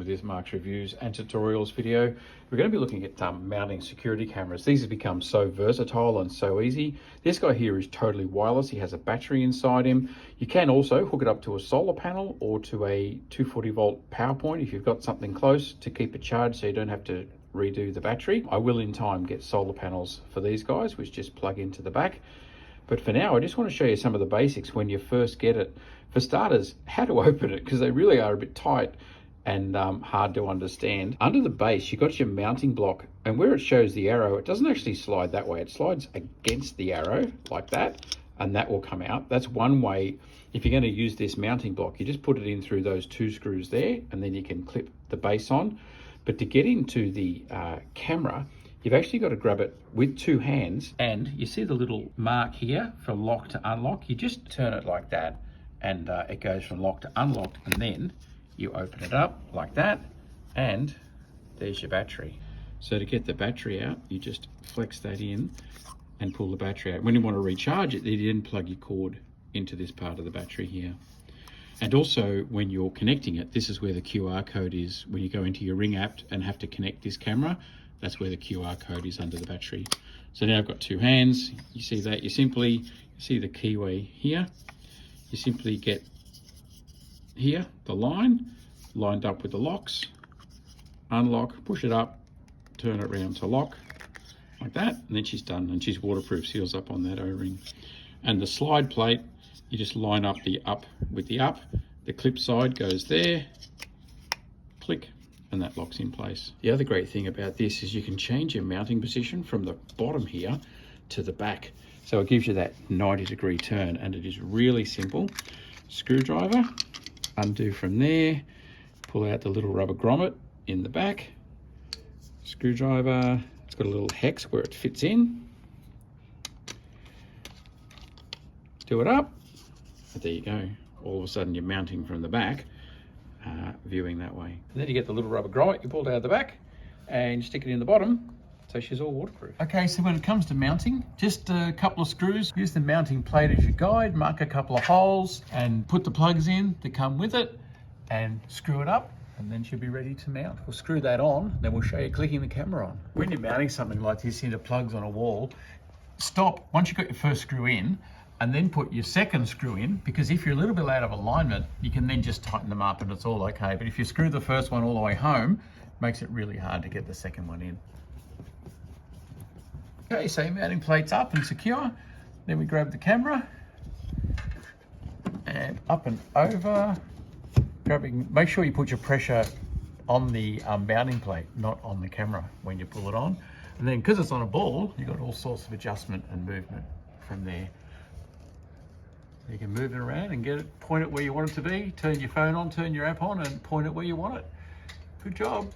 welcome to this Mark's Reviews and Tutorials video. We're going to be looking at mounting security cameras. These have become so versatile and so easy. This guy here is totally wireless. He has a battery inside him. You can also hook it up to a solar panel or to a 240 volt power point if you've got something close to keep it charged so you don't have to redo the battery. I will in time get solar panels for these guys which just plug into the back. But for now, I just want to show you some of the basics when you first get it. For starters, how to open it, because they really are a bit tight and hard to understand. Under the base, you've got your mounting block, and where it shows the arrow, it doesn't actually slide that way. It slides against the arrow like that, and that will come out. That's one way. If you're going to use this mounting block, you just put it in through those two screws there, and then you can clip the base on. But to get into the camera, you've actually got to grab it with two hands, and you see the little mark here for lock to unlock. You just turn it like that, and it goes from lock to unlocked, and then you open it up like that, and there's your battery. So to get the battery out, you just flex that in and pull the battery out. When you want to recharge it, you then plug your cord into this part of the battery here. And also when you're connecting it, this is where the QR code is. When you go into your Ring app and have to connect this camera, that's where the QR code is under the battery. So now I've got two hands. You see that? You see the keyway here. You simply get here, the line, lined up with the locks, unlock, push it up, turn it around to lock, like that, and then she's done, and she's waterproof, seals up on that O-ring. And the slide plate, you just line up the up with the up, the clip side goes there, click, and that locks in place. The other great thing about this is you can change your mounting position from the bottom here to the back. So it gives you that 90-degree turn, and it is really simple. Screwdriver, undo from there, pull out the little rubber grommet in the back. Screwdriver, it's got a little hex where it fits in. Do it up, and there you go. All of a sudden you're mounting from the back, viewing that way. And then you get the little rubber grommet, you pull it out of the back, and you stick it in the bottom, so she's all waterproof. Okay, so when it comes to mounting, just a couple of screws. Use the mounting plate as your guide, mark a couple of holes, and put the plugs in that come with it, and screw it up, and then she'll be ready to mount. We'll screw that on, then we'll show you clicking the camera on. When you're mounting something like this into plugs on a wall, stop once you've got your first screw in, and then put your second screw in, because if you're a little bit out of alignment, you can then just tighten them up and it's all okay. But if you screw the first one all the way home, it makes it really hard to get the second one in. Okay, so your mounting plate's up and secure. Then we grab the camera and up and over. Make sure you put your pressure on the mounting plate, not on the camera when you pull it on. And then because it's on a ball, you've got all sorts of adjustment and movement from there. You can move it around and get it, point it where you want it to be, turn your phone on, turn your app on, and point it where you want it. Good job.